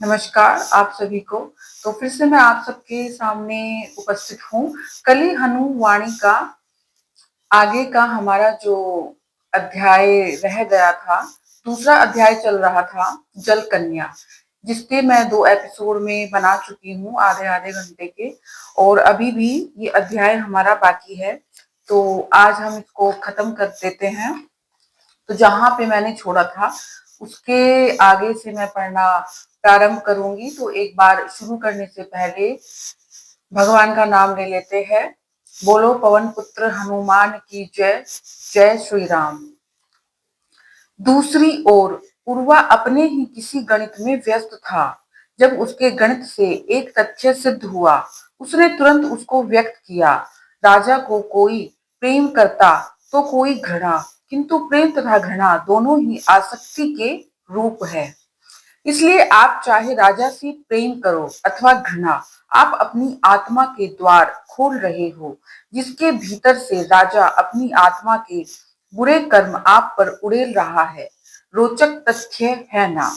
नमस्कार आप सभी को। तो फिर से मैं आप सबके सामने उपस्थित हूँ। कली हनुवाणी का आगे का हमारा जो अध्याय रह गया था, दूसरा अध्याय चल रहा था जल कन्या, जिसके मैं 2 एपिसोड में बना चुकी हूँ आधे-आधे घंटे के, और अभी भी ये अध्याय हमारा बाकी है। तो आज हम इसको खत्म कर देते हैं। तो जहाँ पे मैंने छोड़ा था उसके आगे से मैं पढ़ना प्रारंभ करूंगी। तो एक बार शुरू करने से पहले भगवान का नाम ले लेते हैं। बोलो पवन पुत्र हनुमान की जय। जय श्री राम। दूसरी ओर उर्वा अपने ही किसी गणित में व्यस्त था। जब उसके गणित से एक तथ्य सिद्ध हुआ, उसने तुरंत उसको व्यक्त किया। राजा को कोई प्रेम करता तो कोई घृणा, किंतु प्रेम तथा घृणा दोनों ही आसक्ति के रूप है। इसलिए आप चाहे राजा से प्रेम करो अथवा घृणा, आप अपनी आत्मा के द्वार खोल रहे हो, जिसके भीतर से राजा अपनी आत्मा के बुरे कर्म आप पर उड़ेल रहा है। रोचक तथ्य है ना?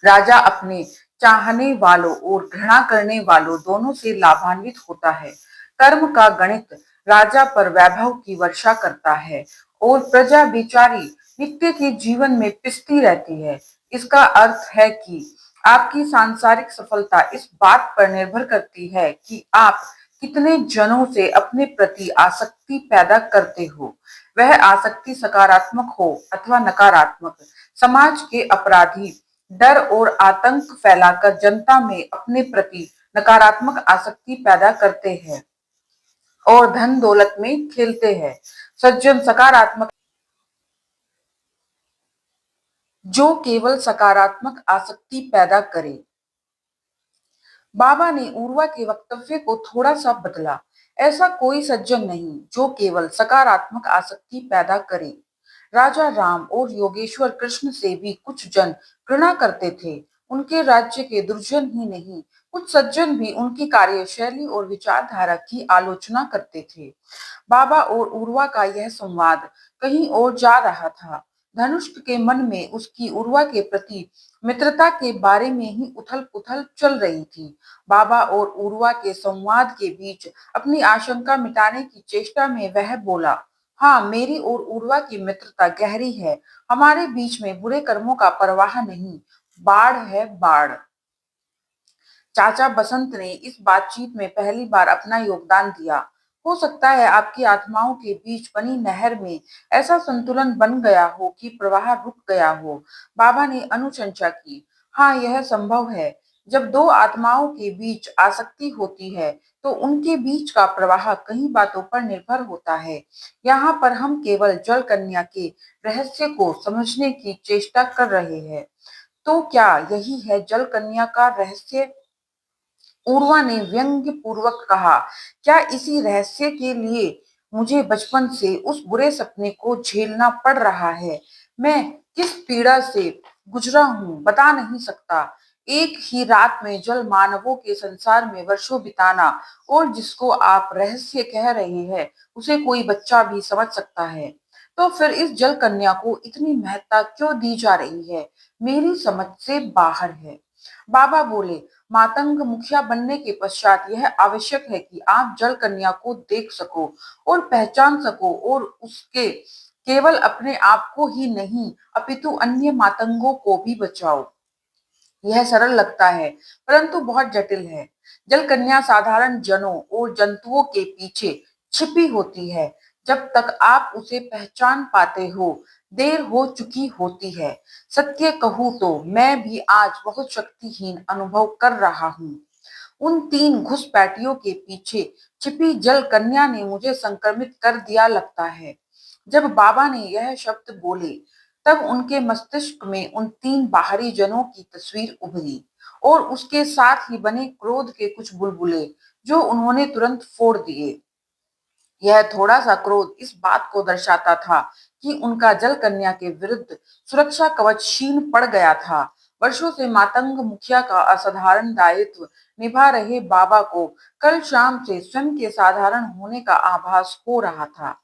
राजा अपने चाहने वालों और घृणा करने वालों दोनों से लाभान्वित होता है। कर्म का गणित राजा पर वैभव की वर्षा करता है और प्रजा बेचारी नित्य के जीवन में पिसती रहती है। इसका अर्थ है कि आपकी सांसारिक सफलता इस बात पर निर्भर करती है कि आप कितने जनों से अपने प्रति आसक्ति पैदा करते हो। वह आसक्ति सकारात्मक हो अथवा नकारात्मक। समाज के अपराधी डर और आतंक फैलाकर जनता में अपने प्रति नकारात्मक आसक्ति पैदा करते हैं और धन दौलत में खेलते हैं। सज्जन सकारात्मक जो केवल सकारात्मक आसक्ति पैदा करे। बाबा ने उर्वा के वक्तव्य को थोड़ा सा बदला। ऐसा कोई सज्जन नहीं जो केवल सकारात्मक आसक्ति पैदा करे। राजा राम और योगेश्वर कृष्ण से भी कुछ जन घृणा करते थे। उनके राज्य के दुर्जन ही नहीं, कुछ सज्जन भी उनकी कार्यशैली और विचारधारा की आलोचना करते थे। बाबा और उर्वा का यह संवाद कहीं और जा रहा था। धनुष्क के मन में उसकी उर्वा के प्रति मित्रता के बारे में ही उथल-पुथल चल रही थी। बाबा और उर्वा के संवाद के बीच अपनी आशंका मिटाने की चेष्टा में वह बोला, हाँ, मेरी और उर्वा की मित्रता गहरी है। हमारे बीच में बुरे कर्मों का परवाह नहीं, बाढ़ है बाढ़। चाचा बसंत ने इस बातचीत में पहली बार अपना योगदान दिया। हो सकता है आपकी आत्माओं के बीच बनी नहर में ऐसा संतुलन बन गया हो कि प्रवाह रुक गया हो। बाबा ने अनुशंसा की। हाँ, यह संभव है। जब दो आत्माओं के बीच आसक्ति होती है तो उनके बीच का प्रवाह कई बातों पर निर्भर होता है। यहाँ पर हम केवल जल कन्या के रहस्य को समझने की चेष्टा कर रहे हैं। तो क्या यही है जल कन्या का रहस्य? उर्वा ने व्यंग्य पूर्वक कहा, क्या इसी रहस्य के लिए मुझे बचपन से उस बुरे सपने को झेलना पड़ रहा है? मैं किस पीड़ा से गुजरा हूँ बता नहीं सकता। एक ही रात में जल मानवों के संसार में वर्षों बिताना, और जिसको आप रहस्य कह रहे हैं उसे कोई बच्चा भी समझ सकता है। तो फिर इस जल कन्या को इतनी महत्ता क्यों दी जा रही है? मेरी समझ से बाहर है। बाबा बोले, मातंग मुखिया बनने के पश्चात यह आवश्यक है कि आप जल कन्या को देख सको और पहचान सको, और उसके केवल अपने आप को ही नहीं अपितु अन्य मातंगों को भी बचाओ। यह सरल लगता है परंतु बहुत जटिल है। जल कन्या साधारण जनों और जंतुओं के पीछे छिपी होती है। जब तक आप उसे पहचान पाते हो देर हो चुकी होती है। सत्य कहूं तो मैं भी आज बहुत शक्तिहीन अनुभव कर रहा हूँ। उन 3 घुसपैठियों के पीछे छिपी जल कन्या ने मुझे संक्रमित कर दिया लगता है। जब बाबा ने यह शब्द बोले तब उनके मस्तिष्क में उन 3 बाहरी जनों की तस्वीर उभरी और उसके साथ ही बने क्रोध के कुछ बुलबुले जो उन्होंने तुरंत फोड़ दिए। यह थोड़ा सा क्रोध इस बात को दर्शाता था कि उनका जल कन्या के विरुद्ध सुरक्षा कवच क्षीण पड़ गया था। वर्षों से मातंग मुखिया का असाधारण दायित्व निभा रहे बाबा को कल शाम से स्वयं के साधारण होने का आभास हो रहा था।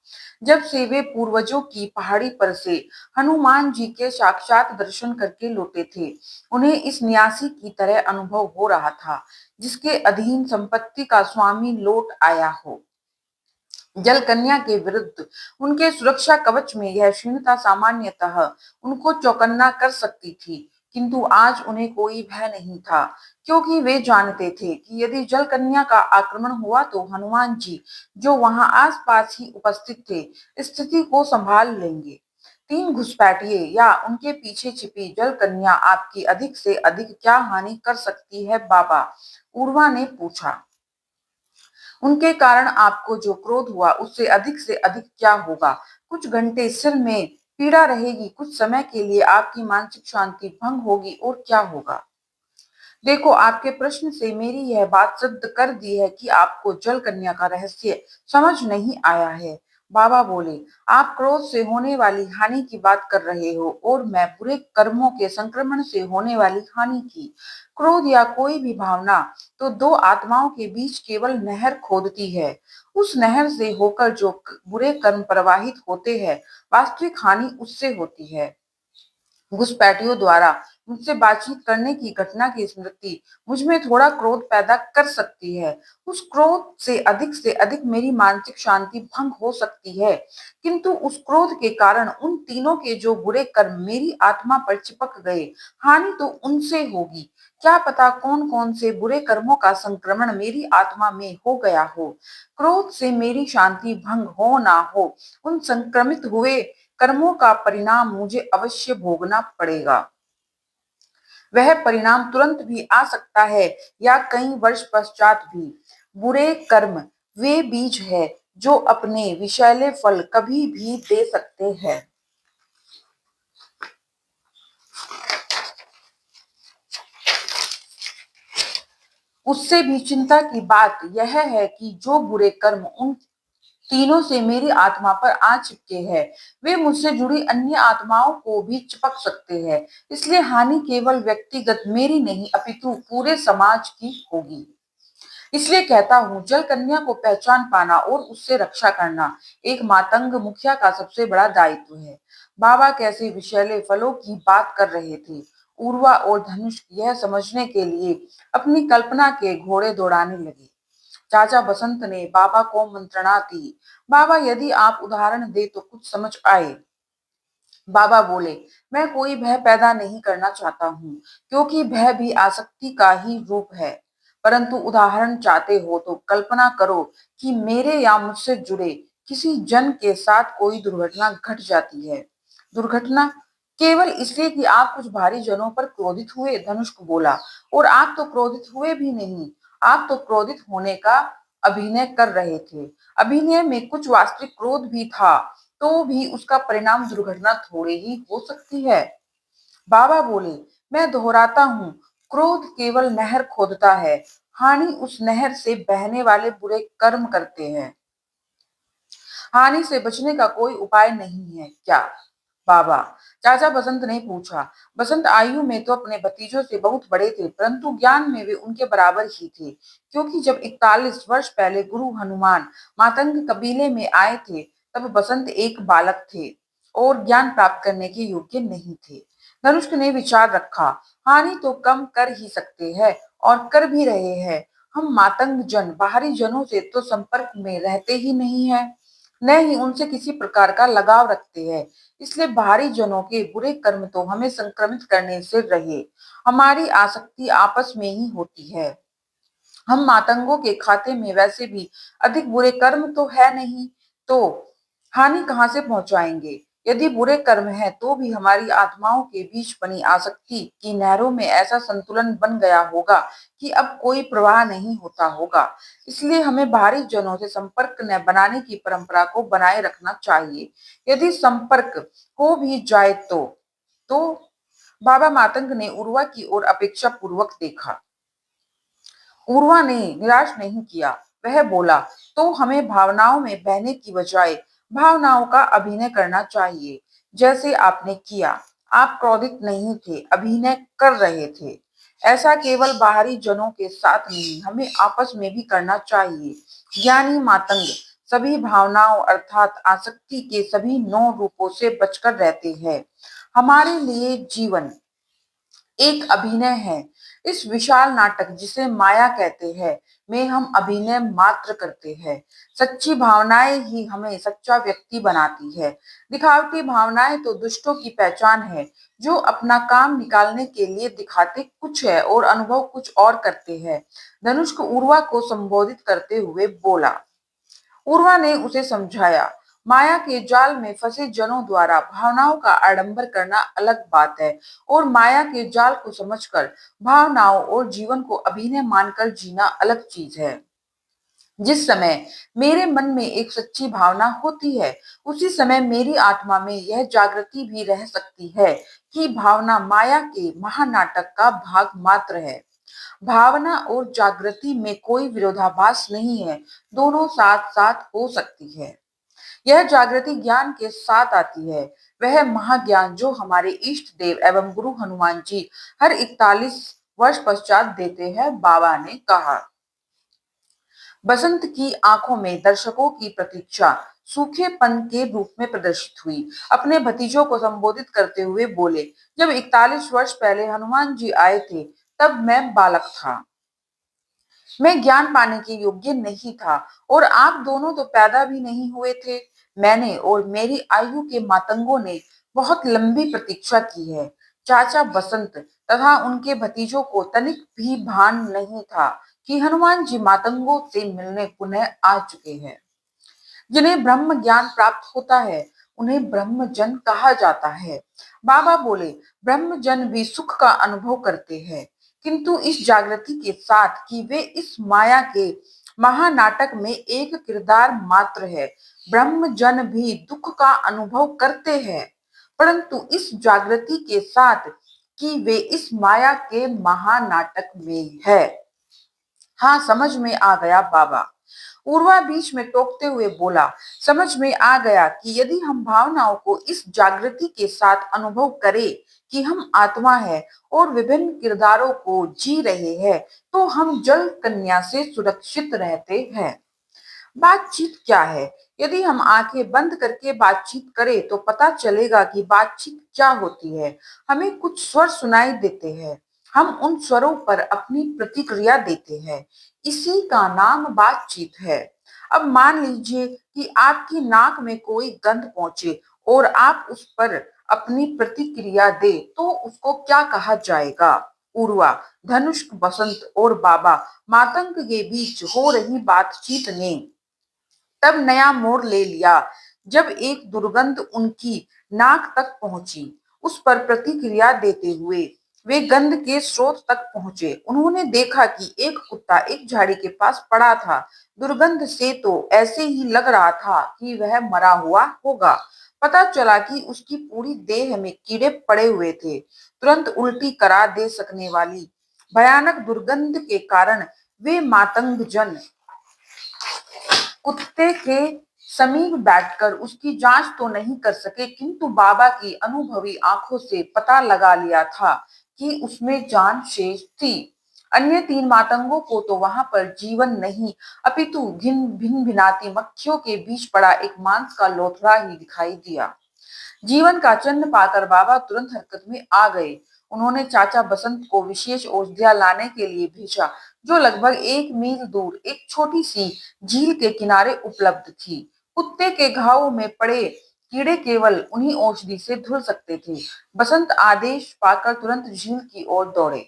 जब से वे पूर्वजों की पहाड़ी पर से हनुमान जी के साक्षात दर्शन करके लौटे थे, उन्हें इस न्यासी की तरह अनुभव हो रहा था, जिसके अधीन संपत्ति का स्वामी लौट आया हो। जल कन्या के विरुद्ध उनके सुरक्षा कवच में यह क्षीणता सामान्यतः उनको चौकन्ना कर सकती थी, किंतु आज उन्हें कोई भय नहीं था, क्योंकि वे जानते थे कि यदि जल कन्या का आक्रमण हुआ तो हनुमान जी, जो वहां आसपास ही उपस्थित थे, स्थिति को संभाल लेंगे। तीन घुसपैठिए या उनके पीछे छिपी जल कन्या आपकी अधिक से अधिक क्या हानि कर सकती है बाबा? उर्वा ने पूछा। उनके कारण आपको जो क्रोध हुआ उससे अधिक से अधिक क्या होगा? कुछ घंटे सिर में पीड़ा रहेगी, कुछ समय के लिए आपकी मानसिक शांति भंग होगी, और क्या होगा? देखो, आपके प्रश्न से मेरी यह बात सिद्ध कर दी है कि आपको जल कन्या का रहस्य समझ नहीं आया है। बाबा बोले, आप क्रोध से होने वाली हानि की बात कर रहे हो और मैं बुरे कर्मों के संक्रमण से होने वाली हानि की। क्रोध या कोई भी भावना तो दो आत्माओं के बीच केवल नहर खोदती है। उस नहर से होकर जो बुरे कर्म प्रवाहित होते हैं, वास्तविक हानि उससे होती है। घुसपैठियों द्वारा मुझसे बातचीत करने की घटना की स्मृति मुझ में थोड़ा क्रोध पैदा कर सकती है। उस क्रोध से अधिक मेरी मानसिक शांति भंग हो सकती है, किंतु उस क्रोध के कारण उन तीनों के जो बुरे कर्म मेरी आत्मा पर चिपक गए, हानि तो उनसे होगी। क्या पता कौन कौन से बुरे कर्मों का संक्रमण मेरी आत्मा में हो गया हो। क्रोध से मेरी शांति भंग हो ना हो, उन संक्रमित हुए कर्मों का परिणाम मुझे अवश्य भोगना पड़ेगा। वह परिणाम तुरंत भी आ सकता है या कई वर्ष पश्चात भी। बुरे कर्म वे बीज है जो अपने विषैले फल कभी भी दे सकते हैं। उससे भी चिंता की बात यह है कि जो बुरे कर्म उन तीनों से मेरी आत्मा पर आ चिपके हैं, वे मुझसे जुड़ी अन्य आत्माओं को भी चिपक सकते हैं। इसलिए हानि केवल व्यक्तिगत मेरी नहीं अपितु पूरे समाज की होगी। इसलिए कहता हूँ, जल कन्या को पहचान पाना और उससे रक्षा करना एक मातंग मुखिया का सबसे बड़ा दायित्व है। बाबा कैसे विषैले फलों की बात कर रहे थे, उर्वा और धनुष यह समझने के लिए अपनी कल्पना के घोड़े दौड़ाने लगे। चाचा बसंत ने बाबा को मंत्रणा दी। बाबा, यदि आप उदाहरण दे तो कुछ समझ आए। बाबा बोले, मैं कोई भय पैदा नहीं करना चाहता हूँ, क्योंकि भय भी आसक्ति का ही रूप है। परंतु उदाहरण चाहते हो तो कल्पना करो कि मेरे या मुझसे जुड़े किसी जन के साथ कोई दुर्घटना घट जाती है। दुर्घटना केवल इसलिए कि आप कुछ भारी जनों पर क्रोधित हुए, धनुष को बोला। और आप तो क्रोधित हुए भी नहीं, आप तो क्रोधित होने का अभिनय कर रहे थे। अभिनय में कुछ वास्तविक क्रोध भी था, तो भी उसका परिणाम दुर्घटना थोड़े ही हो सकती है। बाबा बोले, मैं दोहराता हूँ, क्रोध केवल नहर खोदता है, हानि उस नहर से बहने वाले बुरे कर्म करते हैं। हानि से बचने का कोई उपाय नहीं है क्या बाबा? चाचा बसंत ने पूछा। बसंत आयु में तो अपने भतीजों से बहुत बड़े थे, परंतु ज्ञान में वे उनके बराबर ही थे, क्योंकि जब 41 वर्ष पहले गुरु हनुमान मातंग कबीले में आए थे, तब बसंत एक बालक थे और ज्ञान प्राप्त करने के योग्य नहीं थे। धनुष ने विचार रखा, हानि तो कम कर ही सकते हैं और कर भी रहे हैं। हम मातंग जन बाहरी जनों से तो संपर्क में रहते ही नहीं है, न ही उनसे किसी प्रकार का लगाव रखते हैं। इसलिए बाहरी जनों के बुरे कर्म तो हमें संक्रमित करने से रहे। हमारी आसक्ति आपस में ही होती है। हम मातंगों के खाते में वैसे भी अधिक बुरे कर्म तो है नहीं, तो हानि कहाँ से पहुंचाएंगे? यदि बुरे कर्म है तो भी हमारी आत्माओं के बीच बनी आसक्ति की नहरों में ऐसा संतुलन बन गया होगा कि अब कोई प्रवाह नहीं होता होगा। इसलिए हमें बाहरी जनों से संपर्क न बनाने की परंपरा को बनाए रखना चाहिए। यदि संपर्क हो भी जाए तो बाबा मातंग ने उर्वा की ओर अपेक्षा पूर्वक देखा। उर्वा ने निराश नहीं किया। वह बोला, तो हमें भावनाओं में बहने की बजाय भावनाओं का अभिनय करना चाहिए, जैसे आपने किया। आप क्रोधित नहीं थे, अभिनय कर रहे थे। ऐसा केवल बाहरी जनों के साथ नहीं, हमें आपस में भी करना चाहिए। ज्ञानी मातंग सभी भावनाओं अर्थात आसक्ति के सभी 9 रूपों से बचकर रहते हैं। हमारे लिए जीवन एक अभिनय है। इस विशाल नाटक जिसे माया कहते हैं में हम अभिनय मात्र करते हैं। सच्ची भावनाएं ही हमें सच्चा व्यक्ति बनाती है। दिखावटी भावनाएं तो दुष्टों की पहचान है, जो अपना काम निकालने के लिए दिखाते कुछ है और अनुभव कुछ और करते हैं। धनुष उर्वा को संबोधित करते हुए बोला। पूर्वा ने उसे समझाया, माया के जाल में फंसे जनों द्वारा भावनाओं का आडंबर करना अलग बात है और माया के जाल को समझकर भावनाओं और जीवन को अभिनय मानकर जीना अलग चीज है। जिस समय मेरे मन में एक सच्ची भावना होती है, उसी समय मेरी आत्मा में यह जागृति भी रह सकती है कि भावना माया के महानाटक का भाग मात्र है। भावना और जागृति में कोई विरोधाभास नहीं है, दोनों साथ साथ हो सकती है। यह जागृति ज्ञान के साथ आती है, वह महाज्ञान जो हमारे इष्ट देव एवं गुरु हनुमान जी हर 41 वर्ष पश्चात देते हैं। बाबा ने कहा। बसंत की आंखों में दर्शकों की प्रतीक्षा सूखेपन के रूप में प्रदर्शित हुई। अपने भतीजों को संबोधित करते हुए बोले, जब 41 वर्ष पहले हनुमान जी आए थे, तब मैं बालक था। मैं ज्ञान पाने के योग्य नहीं था और आप दोनों तो पैदा भी नहीं हुए थे। मैंने और मेरी आयु के मातंगों ने बहुत लंबी प्रतीक्षा की है। चाचा बसंत तथा उनके भतीजों को तनिक भी भान नहीं था कि हनुमान जी मातंगों से मिलने पुनः आ चुके हैं। जिन्हें ब्रह्म ज्ञान प्राप्त होता है, उन्हें ब्रह्मजन कहा जाता है। बाबा बोले, ब्रह्मजन भी सुख का अनुभव करते हैं, किंतु इस जागृति के साथ कि वे इस माया के महानाटक में एक किरदार मात्र है। ब्रह्मजन भी दुख का अनुभव करते हैं, परंतु इस जागृति के साथ कि वे इस माया के महानाटक में है। हाँ, समझ में आ गया बाबा। पूर्वा बीच में टोकते हुए बोला, समझ में आ गया कि यदि हम भावनाओं को इस जागृति के साथ अनुभव करें कि हम आत्मा है और विभिन्न किरदारों को जी रहे हैं, तो हम जल कन्या से सुरक्षित रहते हैं। बातचीत क्या है? यदि हम आंखें बंद करके बातचीत करें तो पता चलेगा कि बातचीत क्या होती है। हमें कुछ स्वर सुनाई देते हैं, हम उन स्वरों पर अपनी प्रतिक्रिया देते हैं। इसी का नाम बातचीत है। अब मान लीजिए कि आपकी नाक में कोई गंध पहुंचे और आप उस पर अपनी प्रतिक्रिया दे, तो उसको क्या कहा जाएगा? उर्वा, धनुष, बसंत और बाबा मातंग के बीच हो रही बातचीत ने तब नया मोड़ ले लिया जब एक दुर्गंध उनकी नाक तक पहुंची। उस पर प्रतिक्रिया देते हुए वे गंध के स्रोत तक पहुंचे। उन्होंने देखा कि एक कुत्ता एक झाड़ी के पास पड़ा था। दुर्गंध से तो ऐसे ही लग रहा था कि वह मरा हुआ होगा। पता चला कि उसकी पूरी देह में कीड़े पड़े हुए थे। तुरंत उल्टी करा दे सकने वाली भयानक दुर्गंध के कारण वे मातंग जन कुत्ते के समीप बैठकर उसकी जांच तो नहीं कर सके, किंतु बाबा की अनुभवी आंखों से पता लगा लिया था कि उसमें जान शेष थी। अन्य 3 मातंगों को तो वहां पर जीवन नहीं, अपितु भिन भिनाती मक्खियों के बीच पड़ा एक मांस का लोथड़ा ही दिखाई दिया। जीवन का चिन्ह पाकर बाबा तुरंत हरकत में आ गए। उन्होंने चाचा बसंत को विशेष औषधियां लाने के लिए भेजा, जो लगभग 1 मील दूर एक छोटी सी झील के किनारे उपलब्ध थी। कुत्ते के घावों में पड़े कीड़े केवल उन्हीं औषधि से धुल सकते थे। बसंत आदेश पाकर तुरंत झील की ओर दौड़े।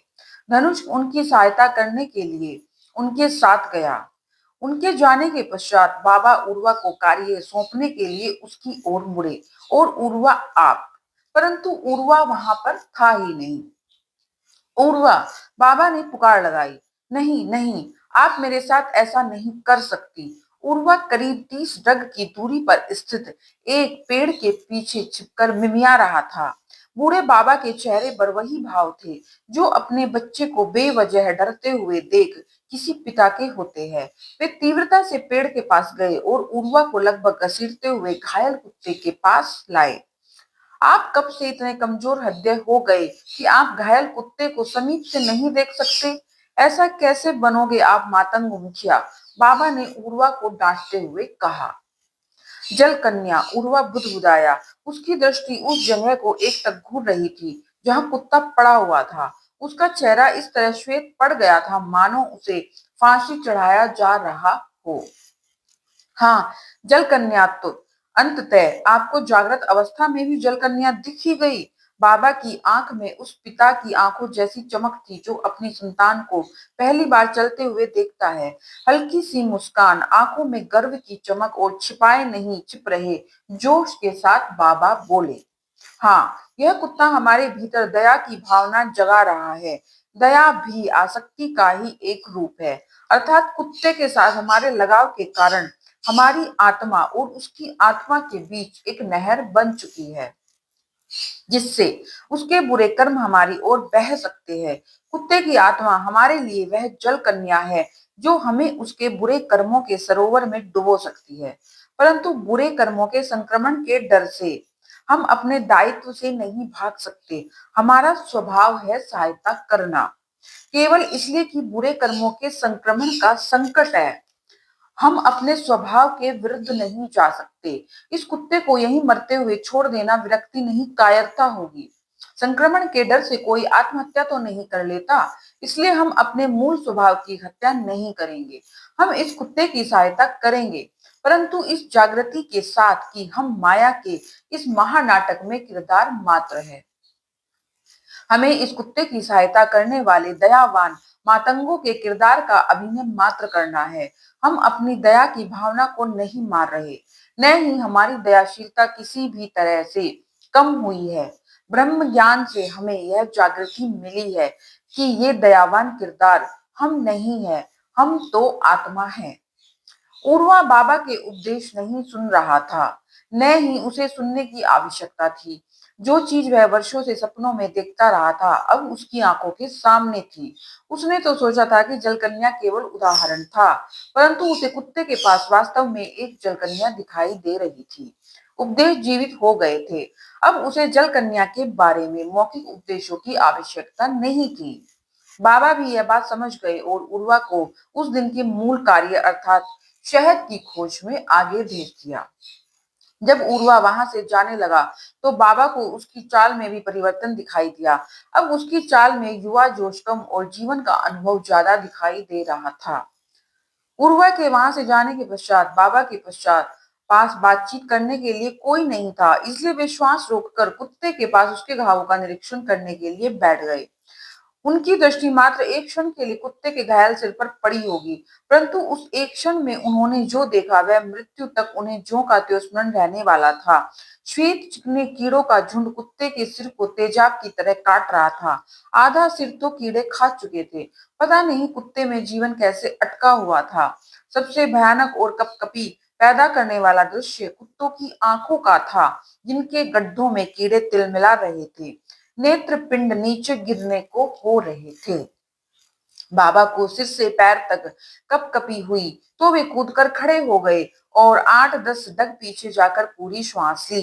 धनुष उनकी सहायता करने के लिए उनके साथ गया। उनके जाने के पश्चात बाबा उर्वा को कार्य सौंपने के लिए उसकी ओर मुड़े और उर्वा आप, परंतु उर्वा वहां पर था ही नहीं। उर्वा, बाबा ने पुकार लगाई, नहीं नहीं, आप मेरे साथ ऐसा नहीं कर सकती। उर्वा करीब 30 गज की दूरी पर स्थित एक पेड़ के पीछे छिपकर मिमिया रहा था। बूढ़े बाबा के चेहरे पर वही भाव थे जो अपने बच्चे को बेवजह डरते हुए देख किसी पिता के होते हैं। वे तीव्रता से पेड़ के पास गए और उर्वा को लगभग घसीटते हुए घायल कुत्ते के पास लाए। आप कब से इतने कमजोर हृदय हो गए कि आप घायल कुत्ते को समीप से नहीं देख सकते? ऐसा कैसे बनोगे आप मातंग मुखिया? बाबा ने उर्वा को डांटते हुए कहा। जल कन्या उर्वा बुदबुदाया। उसकी दृष्टि उस जगह को एक टक घूर रही थी जहां कुत्ता पड़ा हुआ था। उसका चेहरा इस तरह श्वेत पड़ गया था मानो उसे फांसी चढ़ाया जा रहा हो। हाँ, जल कन्या तो अंततः आपको जागृत अवस्था में भी जल कन्या दिख ही गई। बाबा की आंख में उस पिता की आंखों जैसी चमक थी जो अपनी संतान को पहली बार चलते हुए देखता है। हल्की सी मुस्कान, आंखों में गर्व की चमक और छिपाए नहीं छिप रहे जोश के साथ बाबा बोले, हाँ, यह कुत्ता हमारे भीतर दया की भावना जगा रहा है। दया भी आसक्ति का ही एक रूप है, अर्थात कुत्ते के साथ हमारे लगाव के कारण हमारी आत्मा और उसकी आत्मा के बीच एक नहर बन चुकी है, जिससे उसके बुरे कर्म हमारी ओर बह सकते हैं। कुत्ते की आत्मा हमारे लिए वह जल कन्या है जो हमें उसके बुरे कर्मों के सरोवर में डुबो सकती है। परंतु बुरे कर्मों के संक्रमण के डर से हम अपने दायित्व से नहीं भाग सकते। हमारा स्वभाव है सहायता करना, केवल इसलिए कि बुरे कर्मों के संक्रमण का संकट है। हम अपने स्वभाव के विरुद्ध नहीं जा सकते। इस कुत्ते को यहीं मरते हुए छोड़ देना विरक्ति नहीं, कायरता होगी। संक्रमण के डर से कोई आत्महत्या तो नहीं कर लेता, इसलिए हम अपने मूल स्वभाव की हत्या नहीं करेंगे। हम इस कुत्ते की सहायता करेंगे, परंतु इस जागृति के साथ कि हम माया के इस महानाटक में किरदार मात्र है। हमें इस कुत्ते की सहायता करने वाले दयावान मातंगों के किरदार का अभिनय मात्र करना है। हम अपनी दया की भावना को नहीं मार रहे, न ही हमारी दयाशीलता किसी भी तरह से कम हुई है। ब्रह्म ज्ञान से हमें यह जागृति मिली है कि ये दयावान किरदार हम नहीं है, हम तो आत्मा है। उर्वा बाबा के उपदेश नहीं सुन रहा था, न ही उसे सुनने की आवश्यकता थी। जो चीज वह वर्षों से सपनों में देखता रहा था अब उसकी आंखों के सामने थी। उसने तो सोचा था कि जलकन्या केवल उदाहरण था, परंतु उसे कुत्ते के पास वास्तव में एक जलकन्या दिखाई दे रही थी। उपदेश जीवित हो गए थे। अब उसे जलकन्या के बारे में मौखिक उपदेशों की आवश्यकता नहीं थी। बाबा भी यह बात समझ गए और उर्वा को उस दिन के मूल कार्य अर्थात शहद की खोज में आगे भेज दिया। जब उर्वा वहां से जाने लगा तो बाबा को उसकी चाल में भी परिवर्तन दिखाई दिया। अब उसकी चाल में युवा जोश कम और जीवन का अनुभव ज्यादा दिखाई दे रहा था। उर्वा के वहां से जाने के पश्चात बाबा के पश्चात पास बातचीत करने के लिए कोई नहीं था, इसलिए वे श्वास रोककर कुत्ते के पास उसके घावों का निरीक्षण करने के लिए बैठ गए। उनकी दृष्टि मात्र एक क्षण के लिए कुत्ते के घायल सिर पर पड़ी होगी, परंतु उस एक क्षण में उन्होंने जो देखा वह मृत्यु तक उन्हें ज्यों का त्यों स्मरण रहने वाला था। श्वेत चिकने कीड़ों का झुंड कुत्ते के सिर को तेजाब की तरह काट रहा था। आधा सिर तो कीड़े खा चुके थे। पता नहीं कुत्ते में जीवन कैसे अटका हुआ था। सबसे भयानक और कपकपी पैदा करने वाला दृश्य कुत्तों की आंखों का था, जिनके गड्ढों में कीड़े तिलमिला रहे थे। नेत्र पिंड नीचे गिरने को हो रहे थे। बाबा को सिर से पैर तक कपकपी हुई तो वे कूदकर खड़े हो गए और 8-10 डग पीछे जाकर पूरी श्वास ली।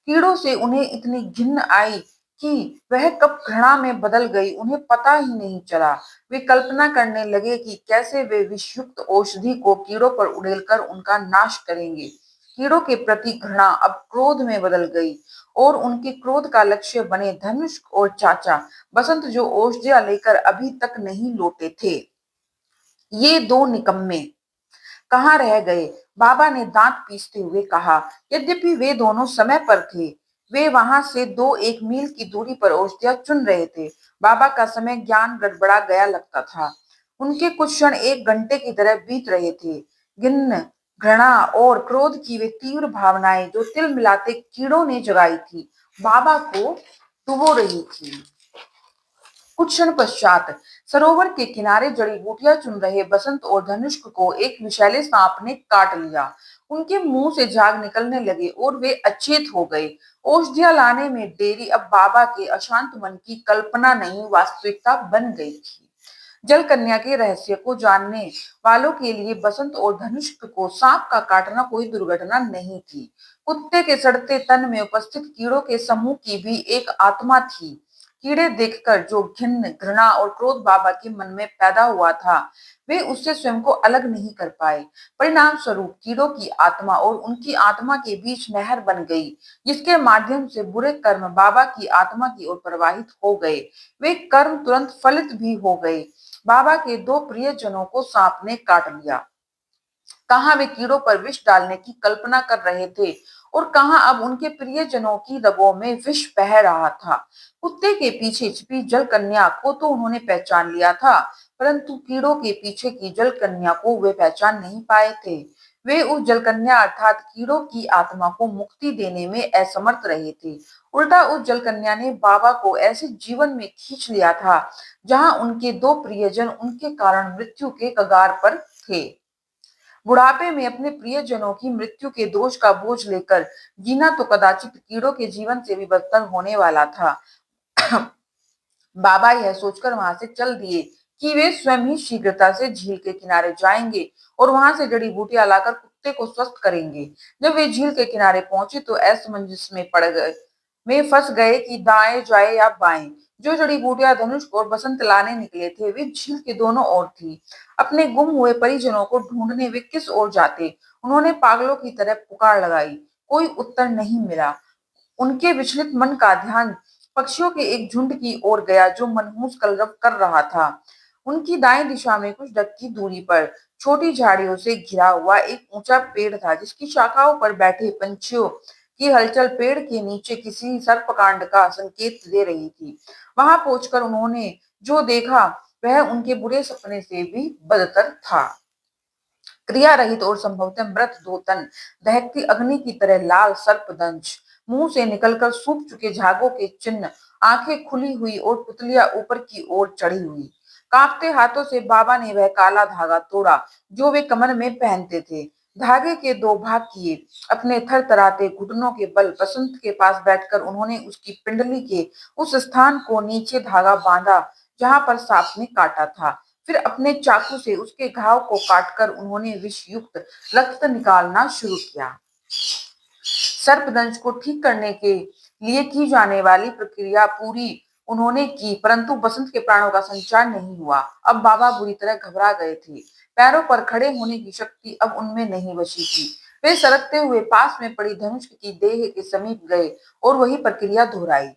कीड़ों से उन्हें इतनी घिन आई कि वह कब घृणा में बदल गई उन्हें पता ही नहीं चला। वे कल्पना करने लगे कि कैसे वे विषयुक्त औषधि को कीड़ों पर उड़ेलकर उनका नाश करेंगे। कीड़ों के प्रति घृणा अब क्रोध में बदल गई और उनके क्रोध का लक्ष्य बने धनुष और चाचा बसंत, जो औषधियां लेकर अभी तक नहीं लौटे थे। ये दो निकम्मे कहाँ रह गए? बाबा ने दांत पीसते हुए कहा। यद्यपि वे दोनों समय पर थे, वे वहां से 2-1 मील की दूरी पर औषधियां चुन रहे थे। बाबा का समय ज्ञान गड़बड़ा गया लगता था। उनके कुछ क्षण 1 घंटे की तरह बीत रहे थे। घिन्न, घृणा और क्रोध की वे तीव्र भावनाएं जो तिल मिलाते कीड़ों ने जगाई थी, बाबा को डुबो रही थी। कुछ क्षण पश्चात सरोवर के किनारे जड़ी बूटियां चुन रहे बसंत और धनुष्क को एक विषैले सांप ने काट लिया। उनके मुंह से झाग निकलने लगे और वे अचेत हो गए। औषधियां लाने में देरी अब बाबा के अशांत मन की कल्पना नहीं, वास्तविकता बन गई थी। जल कन्या के रहस्य को जानने वालों के लिए बसंत और धनुष्क को सांप का काटना कोई दुर्घटना नहीं थी। कुत्ते के सड़ते तन में उपस्थित कीड़ों के समूह की भी एक आत्मा थी। कीड़े देखकर जो घिन्न, घृणा और क्रोध बाबा के मन में पैदा हुआ था, वे उससे स्वयं को अलग नहीं कर पाए। परिणाम स्वरूप कीड़ों की आत्मा और उनकी आत्मा के बीच नहर बन गई, जिसके माध्यम से बुरे कर्म बाबा की आत्मा की ओर प्रवाहित हो गए। वे कर्म तुरंत फलित भी हो गए। बाबा के दो प्रियजनों को सांप ने काट लिया। कहाँ वे कीड़ों पर विष डालने की कल्पना कर रहे थे और कहाँ अब उनके प्रियजनों की रगों में विष बह रहा था। कुत्ते के पीछे छिपी जल कन्या को तो उन्होंने पहचान लिया था, परंतु कीड़ों के पीछे की जल कन्या को वे पहचान नहीं पाए थे। वे उस जलकन्या अर्थात कीड़ों की आत्मा को मुक्ति देने में असमर्थ रहे थे। उल्टा उस जलकन्या ने बाबा को ऐसे जीवन में खींच लिया था जहां उनके दो प्रियजन उनके कारण मृत्यु के कगार पर थे। बुढ़ापे में अपने प्रियजनों की मृत्यु के दोष का बोझ लेकर जीना तो कदाचित कीड़ों के जीवन से भी बदतर होने वाला था। बाबा यह सोचकर वहां से चल दिए कि वे स्वयं ही शीघ्रता से झील के किनारे जाएंगे और वहां से जड़ी बूटियां लाकर कुत्ते को स्वस्थ करेंगे। जब वे झील के किनारे पहुंचे तो असमंजस में पड़ गए, में फंस गए कि दाएं जाए या बाएं। जो जड़ी बूटियां धनुष और बसंत लाने निकले थे, वे झील के दोनों ओर थी। अपने गुम हुए परिजनों को ढूंढने वे किस ओर जाते? उन्होंने पागलों की तरह पुकार लगाई, कोई उत्तर नहीं मिला। उनके विचलित मन का ध्यान पक्षियों के एक झुंड की ओर गया जो मनहूस कलरव कर रहा था। उनकी दाएं दिशा में कुछ डग की दूरी पर छोटी झाड़ियों से घिरा हुआ एक ऊंचा पेड़ था, जिसकी शाखाओं पर बैठे पंछियों की हलचल पेड़ के नीचे किसी सर्पकांड का संकेत दे रही थी। वहां पहुंचकर उन्होंने जो देखा वह उनके बुरे सपने से भी बदतर था। क्रिया रहित और संभवतः मृत दो तन, दहकती अग्नि की तरह लाल सर्पदंश, मुंह से निकलकर सूख चुके झागों के चिन्ह, आंखें खुली हुई और पुतलियां ऊपर की ओर चढ़ी हुई। कांपते हाथों से बाबा ने वह काला धागा तोड़ा जो वे कमर में पहनते थे। धागे के दो भाग किए। अपने थरथराते घुटनों के बल बसंत के पास बैठकर उन्होंने उसकी पिंडली के उस स्थान को नीचे धागा बांधा जहां पर सांप ने काटा था। फिर अपने चाकू से उसके घाव को काटकर उन्होंने विषयुक्त रक्त निकालना शुरू किया। सर्पदंश को ठीक करने के लिए की जाने वाली प्रक्रिया पूरी उन्होंने की, परंतु बसंत के प्राणों का संचार नहीं हुआ। अब बाबा बुरी तरह घबरा गए थे। पैरों पर खड़े होने की शक्ति अब उनमें नहीं बची थी। वे सरकते हुए पास में पड़ी धनुष की देह के समीप गए और वही प्रक्रिया दोहराई।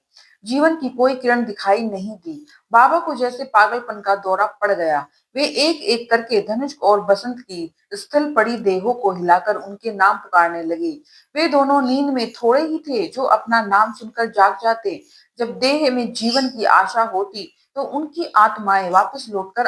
जीवन की कोई किरण दिखाई नहीं दी। बाबा को जैसे पागलपन का दौरा पड़ गया। वे एक एक करके धनुष और बसंत की स्थल पड़ी देहों को हिलाकर उनके नाम पुकारने लगे। वे दोनों नींद में थोड़े ही थे जो अपना नाम सुनकर जाग जाते। जब देह में जीवन की आशा होती तो उनकी आत्माएं वापस लौटकर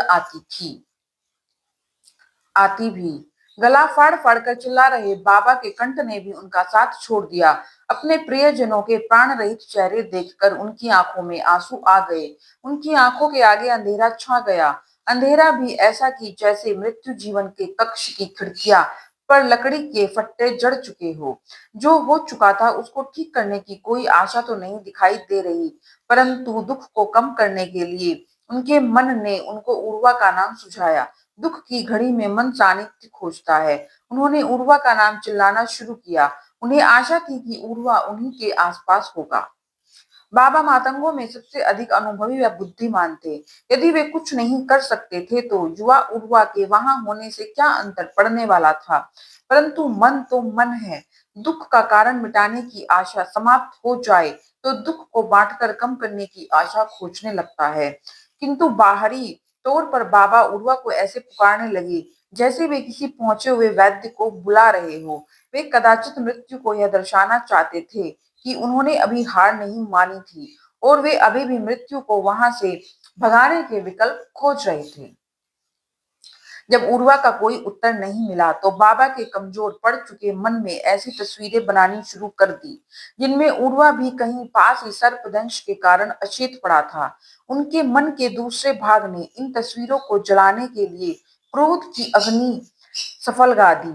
आती भी। गला फाड़ फाड़ कर चिल्ला रहे बाबा के कंठ ने भी उनका साथ छोड़ दिया। अपने प्रियजनों के प्राण रहित चेहरे देखकर उनकी आंखों में आंसू आ गए। उनकी आंखों के आगे अंधेरा छा गया। अंधेरा भी ऐसा कि जैसे मृत्यु जीवन के कक्ष की खिड़कियां पर लकड़ी के फट्टे जड़ चुके हो। जो हो चुका था उसको ठीक करने की कोई आशा तो नहीं दिखाई दे रही, परंतु दुख को कम करने के लिए उनके मन ने उनको उर्वा का नाम सुझाया। दुख की घड़ी में मन सानिध्य खोजता है। उन्होंने उर्वा का नाम चिल्लाना शुरू किया। उन्हें आशा थी कि उर्वा उन्हीं के आसपास होगा। बाबा मातंगों में सबसे अधिक अनुभवी व बुद्धिमान थे। यदि वे कुछ नहीं कर सकते थे तो युवा उर्वा के वहां होने से क्या अंतर पड़ने वाला था। परंतु मन तो मन है। दुख का कारण मिटाने की आशा समाप्त हो जाए तो दुख को बांटकर कम करने की आशा खोजने लगता है। किंतु बाहरी तौर पर बाबा उर्वा को ऐसे पुकारने लगे जैसे वे किसी पहुंचे हुए वैद्य को बुला रहे हो। वे कदाचित मृत्यु को यह दर्शाना चाहते थे कि उन्होंने अभी हार नहीं मानी थी और वे अभी भी मृत्यु को वहां से भगाने के विकल्प खोज रहे थे। जब उर्वा का कोई उत्तर नहीं मिला तो बाबा के कमजोर पड़ चुके मन में ऐसी तस्वीरें बनानी शुरू कर दी जिनमें उर्वा भी कहीं पास ही सर्पदंश के कारण अचेत पड़ा था। उनके मन के दूसरे भाग ने इन तस्वीरों को जलाने के लिए क्रोध की अग्नि सफलगा दी।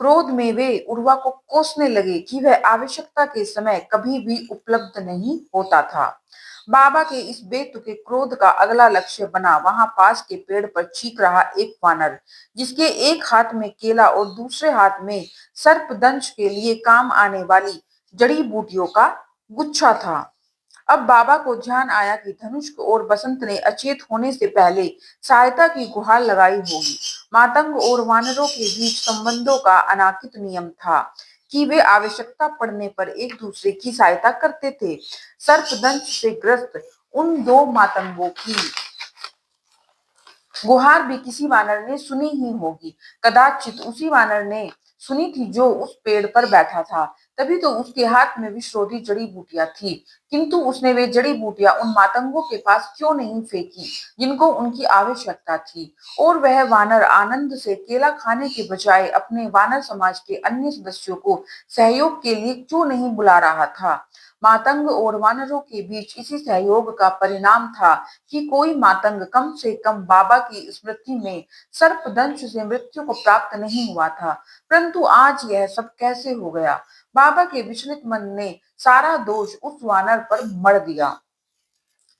क्रोध में वे उर्वा को कोसने लगे कि वह आवश्यकता के समय कभी भी उपलब्ध नहीं होता था। बाबा के इस बेतुके क्रोध का अगला लक्ष्य बना वहां पास के पेड़ पर चीख रहा एक वानर, जिसके एक हाथ में केला और दूसरे हाथ में सर्पदंश के लिए काम आने वाली जड़ी बूटियों का गुच्छा था। अब बाबा को ध्यान आया कि धनुष और बसंत ने अचेत होने से पहले सहायता की गुहार लगाई होगी। मातंग और वानरों के बीच संबंधों का अनाकित नियम था कि वे आवश्यकता पड़ने पर एक दूसरे की सहायता करते थे। सर्पदंश से ग्रस्त उन दो मातंगों की गुहार भी किसी वानर ने सुनी ही होगी, कदाचित उसी वानर ने सुनी थी जो उस पेड़ पर बैठा था। तभी तो उसके हाथ में विषरोधी जड़ी बूटियां थी, किंतु उसने वे जड़ी बूटियां उन मातंगों के पास क्यों नहीं फेंकी जिनको उनकी आवश्यकता थी। और वह वानर आनंद से केला खाने के बजाय अपने वानर समाज के अन्य सदस्यों को सहयोग के लिए क्यों नहीं बुला रहा था। मातंग और वानरों के बीच इसी सहयोग का परिणाम था कि कोई मातंग कम से कम बाबा की स्मृति में सर्पदंश से मृत्यु को प्राप्त नहीं हुआ था। परंतु आज यह सब कैसे हो गया? बाबा के विचलित मन ने सारा दोष उस वानर पर मढ़ दिया।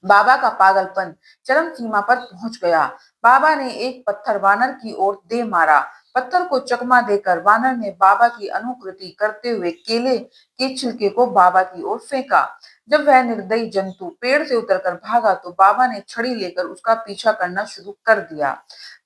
बाबा का पागलपन चरम सीमा पर पहुंच गया। बाबा ने एक पत्थर वानर की ओर दे मारा। पत्थर को चकमा देकर वानर ने बाबा की अनुकृति करते हुए केले के छिलके को बाबा की ओर फेंका। जब वह निर्दयी जंतु पेड़ से उतरकर भागा तो बाबा ने छड़ी लेकर उसका पीछा करना शुरू कर दिया।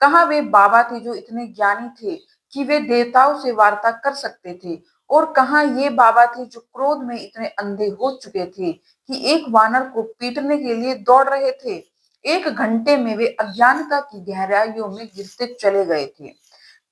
कहाँ वे बाबा थे जो इतने ज्ञानी थे कि वे देवताओं से वार्ता कर सकते थे, और कहाँ ये बाबा थे जो क्रोध में इतने अंधे हो चुके थे कि एक वानर को पीटने के लिए दौड़ रहे थे। एक घंटे में वे अज्ञानता की गहराइयों में गिरते चले गए थे।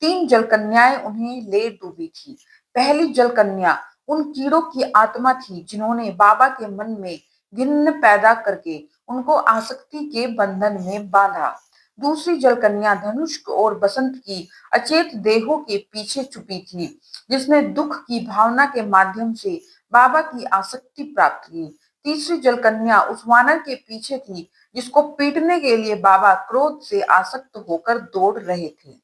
तीन जलकन्याएं उन्हें ले डूबी थी। पहली जलकन्या उन कीड़ों की आत्मा थी जिन्होंने बाबा के मन में घिन्न पैदा करके उनको आसक्ति के बंधन में बांधा। दूसरी जलकन्या धनुष और बसंत की अचेत देहों के पीछे छुपी थी, जिसने दुख की भावना के माध्यम से बाबा की आसक्ति प्राप्त की। तीसरी जलकन्या उस वानर के पीछे थी जिसको पीटने के लिए बाबा क्रोध से आसक्त होकर दौड़ रहे थे।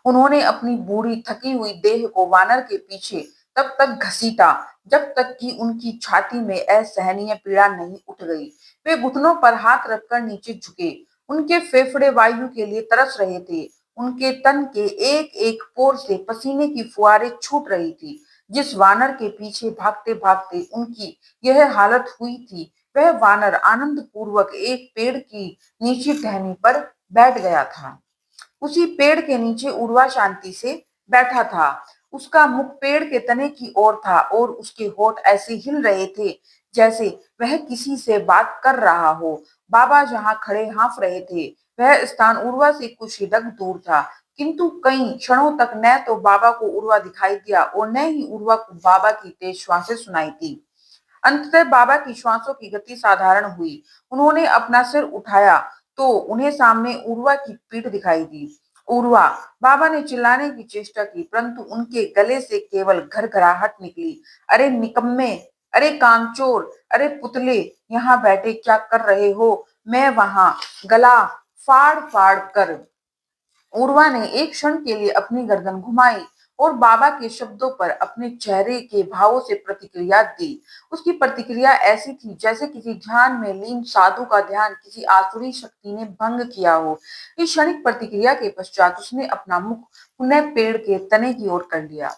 उन्होंने अपनी बूढ़ी थकी हुई देह को वानर के पीछे तब तक घसीटा जब तक कि उनकी छाती में असहनीय पीड़ा नहीं उठ गई। वे घुटनों पर हाथ रखकर नीचे झुके। उनके फेफड़े वायु के लिए तरस रहे थे। उनके तन के एक एक पोर से पसीने की फुहारें छूट रही थी। जिस वानर के पीछे भागते भागते उनकी यह हालत हुई थी, वह वानर आनंद पूर्वक एक पेड़ की नीची टहनी पर बैठ गया था। उसी पेड़ के नीचे उर्वा शांति से बैठा था। उसका मुख पेड़ के तने की ओर था और उसके होठ ऐसे हिल रहे थे जैसे वह किसी से बात कर रहा हो। बाबा जहां खड़े हाँफ रहे थे, वह स्थान उर्वा से कुछ हिडक दूर था, किंतु कई क्षणों तक न तो बाबा को उर्वा दिखाई दिया और न ही उर्वा को बाबा की तेज श्वासें सुनाई दी। अंततः बाबा की श्वासों की गति साधारण हुई। उन्होंने अपना सिर उठाया तो उन्हें सामने उर्वा की पीठ दिखाई दी। उर्वा! बाबा ने चिल्लाने की चेष्टा की, परंतु उनके गले से केवल घरघराहट निकली। अरे निकम्मे! अरे कामचोर! अरे पुतले! यहाँ बैठे क्या कर रहे हो? मैं वहां गला फाड़ फाड़ कर। उर्वा ने एक क्षण के लिए अपनी गर्दन घुमाई और बाबा के शब्दों पर अपने चेहरे के भावों से प्रतिक्रिया दी। उसकी प्रतिक्रिया ऐसी थी जैसे किसी ध्यान में लीन साधु का ध्यान किसी आसुरी शक्ति ने भंग किया हो। इस क्षणिक प्रतिक्रिया के पश्चात उसने अपना मुख पुनः पेड़ के तने की ओर कर लिया।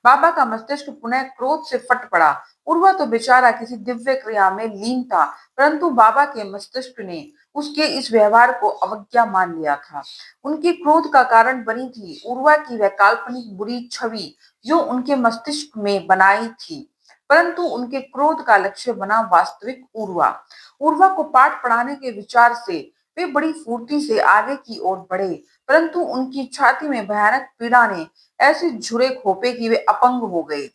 बाबा का मस्तिष्क पुनः क्रोध से फट पड़ा। उर्वा तो बेचारा किसी दिव्य क्रिया में लीन था, परंतु बाबा के मस्तिष्क ने उसके इस व्यवहार को अवज्ञा मान लिया था। उनके क्रोध का कारण बनी थी उर्वा की वह काल्पनिक बुरी छवि जो उनके मस्तिष्क में बनाई थी, परंतु उनके क्रोध का लक्ष्य बना वास्तविक उर्वा। उर्वा को पाठ पढ़ाने के विचार से वे बड़ी फुर्ती से आगे की ओर बढ़े, परंतु उनकी छाती में भयानक पीड़ा ने ऐसे झुरे खोपे कि वे अपंग हो गए।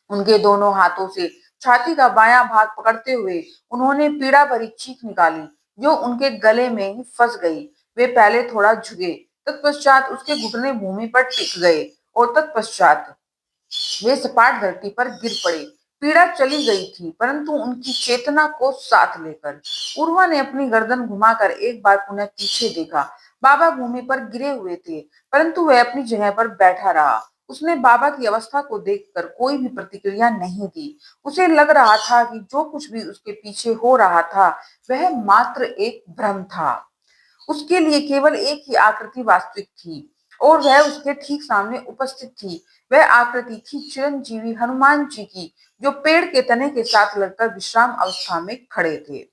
उनके दोनों हाथों से छाती का बायां भाग पकड़ते हुए उन्होंने पीड़ा भरी चीख निकाली जो उनके गले में ही फंस गई। वे पहले थोड़ा झुके, तत्पश्चात उसके घुटने भूमि पर टिक गए और तत्पश्चात वे सपाट धरती पर गिर पड़े। पीड़ा चली गई थी, परंतु उनकी चेतना को साथ लेकर। उर्वा ने अपनी गर्दन घुमाकर एक बार पुनः पीछे देखा। बाबा भूमि पर गिरे हुए थे, परंतु वह अपनी जगह पर बैठा रहा। उसने बाबा की अवस्था को देखकर कोई भी प्रतिक्रिया नहीं दी। उसे लग रहा था कि जो कुछ भी उसके पीछे हो रहा था, वह मात्र एक भ्रम था। उसके लिए केवल एक ही आकृति वास्तविक थी और वह उसके ठीक सामने उपस्थित थी। वह आकृति थी चिरंजीवी हनुमान जी की, जो पेड़ के तने के साथ लगकर विश्राम अवस्था में खड़े थे।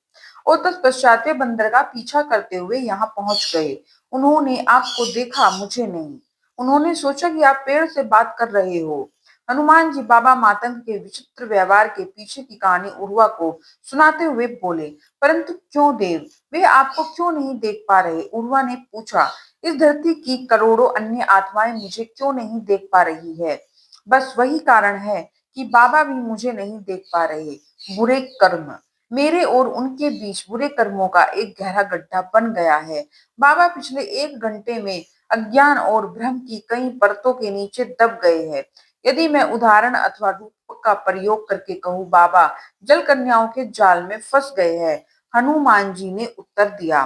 और तत्पश्चात वे बंदर का पीछा करते हुए यहाँ पहुंच गए। उन्होंने आपको देखा, मुझे नहीं। उन्होंने सोचा कि आप पेड़ से बात कर रहे हो। हनुमान जी बाबा मातंग के विचित्र व्यवहार के पीछे की कहानी उर्वा को सुनाते हुए बोले, परंतु क्यों देव, वे आपको क्यों नहीं देख पा रहे? उर्वा ने पूछा, इस धरती की करोड़ों अन्य आत्माएं मुझे क्यों नहीं देख पा रही है? बस वही कारण है कि बाबा भी मुझे नहीं देख पा रहे। बुरे कर्म, मेरे और उनके बीच बुरे कर्मों का एक गहरा गड्ढा बन गया है। बाबा पिछले 1 घंटे में अज्ञान और भ्रम की कई परतों के नीचे दब गए हैं। यदि मैं उदाहरण अथवा रूप का प्रयोग करके कहूँ, बाबा जल कन्याओं के जाल में फंस गए हैं। हनुमान जी ने उत्तर दिया।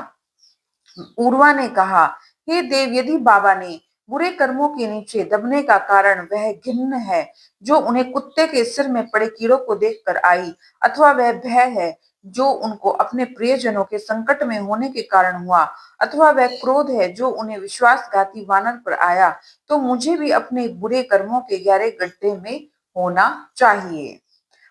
उर्वा ने कहा, हे देव, यदि बाबा ने बुरे कर्मों के नीचे दबने का कारण वह घिन्न है जो उन्हें कुत्ते के सिर में पड़े कीड़ों को देखकर आई, अथवा वह भय है जो उनको अपने प्रियजनों के संकट में होने के कारण हुआ, अथवा वह क्रोध है जो उन्हें विश्वासघाती वानर पर आया, तो मुझे भी अपने बुरे कर्मों के गहरे गड्ढे में होना चाहिए।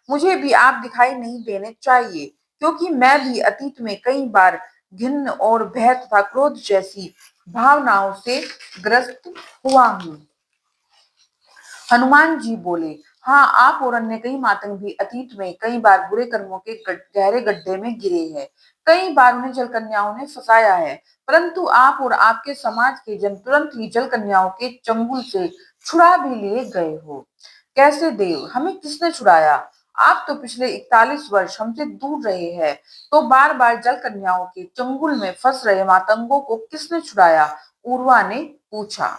मुझे भी आप दिखाई नहीं देने चाहिए, क्योंकि मैं भी अतीत में कई बार घिन्न और भय तथा क्रोध जैसी भावनाओं से ग्रस्त हुआ हूँ। हनुमान जी बोले, हाँ, आप और अन्य कई मातंग भी अतीत में कई बार बुरे कर्मों के गहरे गड्ढे में गिरे हैं। कई बार उन्हें जल कन्याओं ने फंसाया है, परंतु आप और आपके समाज के जन तुरंत ही जल कन्याओं के चंगुल से छुड़ा भी लिए गए हो। कैसे देव, हमें किसने छुड़ाया? आप तो पिछले 41 वर्ष हमसे दूर रहे हैं, तो बार बार जल कन्याओं के चंगुल में फंस रहे मातंगों को किसने छुड़ाया? उर्वा ने पूछा।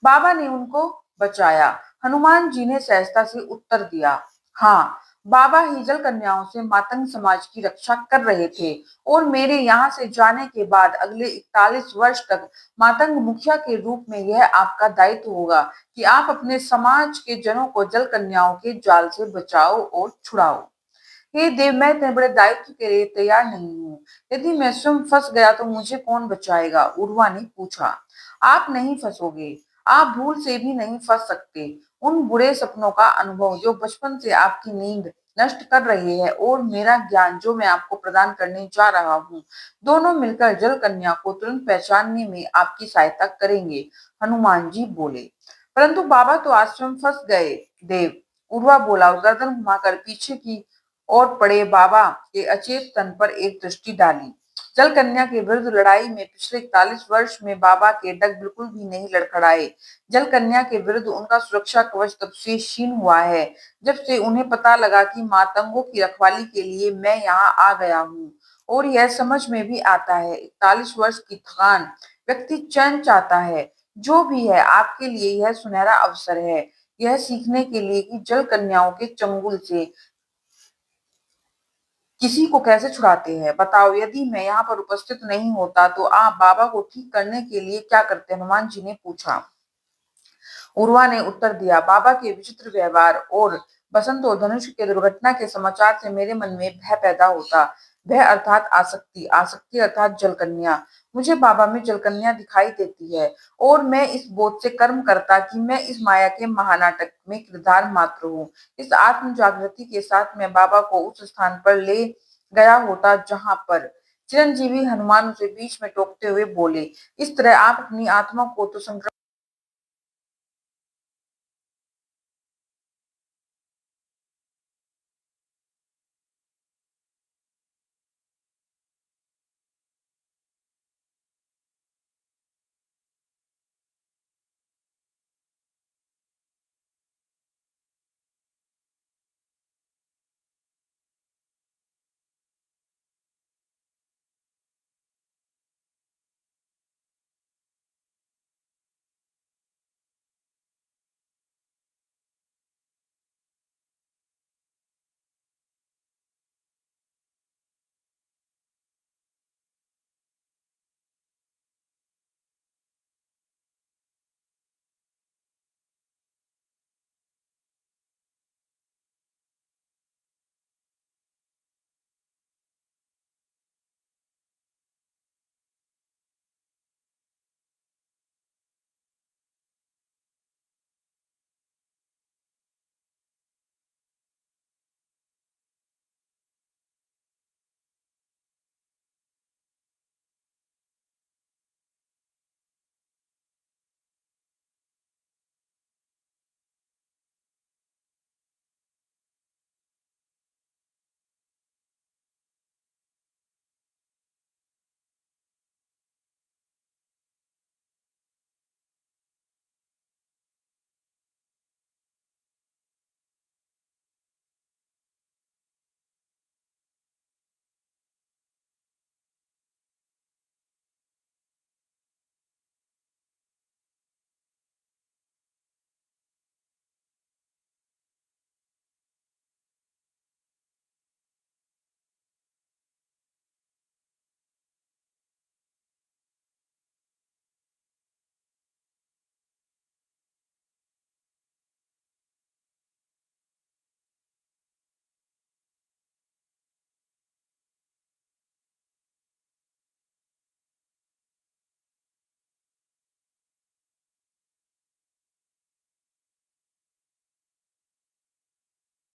बाबा ने उनको बचाया। हनुमान जी ने सहजता से उत्तर दिया, हाँ, बाबा ही जल कन्याओं से मातंग समाज की रक्षा कर रहे थे और मेरे यहाँ से जाने के बाद अगले 41 वर्ष तक मातंग मुखिया के रूप में यह आपका दायित्व होगा कि आप अपने समाज के जनों को जल कन्याओं के जाल से बचाओ और छुड़ाओ। हे देव, मैं इतने बड़े दायित्व के लिए तैयार नहीं हूँ। यदि मैं स्वयं फंस गया तो मुझे कौन बचाएगा? उर्वा ने पूछा। आप नहीं फंसोगे, आप भूल से भी नहीं फंस सकते। उन बुरे सपनों का अनुभव जो बचपन से आपकी नींद नष्ट कर रहे हैं और मेरा ज्ञान जो मैं आपको प्रदान करने जा रहा हूँ, दोनों मिलकर जल कन्या को तुरंत पहचानने में आपकी सहायता करेंगे। हनुमान जी बोले, परंतु बाबा तो आज स्वयं फंस गए। देव, उर्वा बोला और गर्दन घुमाकर पीछे की और पड़े बाबा के अचेत तन पर एक दृष्टि डाली। जल कन्या के विरुद्ध लड़ाई में पिछले 41 वर्ष में बाबा के डग बिल्कुल भी नहीं लड़खड़ाए। जल कन्या के विरुद्ध उनका सुरक्षा कवच तब से क्षीण हुआ है जब से उन्हें पता लगा कि मातंगों की रखवाली के लिए मैं यहाँ आ गया हूँ। और यह समझ में भी आता है, 41 वर्ष की थकान, व्यक्ति चैन चाहता है। जो भी है, आपके लिए यह सुनहरा अवसर है, यह सीखने के लिए कि जल कन्याओं के चंगुल से किसी को कैसे छुड़ाते हैं। बताओ, यदि मैं यहाँ पर उपस्थित नहीं होता तो आप बाबा को ठीक करने के लिए क्या करते? हनुमान जी ने पूछा। उर्वा ने उत्तर दिया, बाबा के विचित्र व्यवहार और बसंत और धनुष के दुर्घटना के समाचार से मेरे मन में भय पैदा होता। भय अर्थात आसक्ति, आसक्ति अर्थात जलकन्या। मुझे बाबा में जलकन्या दिखाई देती है और मैं इस बोध से कर्म करता कि मैं इस माया के महानाटक में किरदार मात्र हूँ। इस आत्म जागृति के साथ मैं बाबा को उस स्थान पर ले गया होता जहां पर चिरंजीवी हनुमान उसे बीच में टोकते हुए बोले, इस तरह आप अपनी आत्मा को तो संक्रमित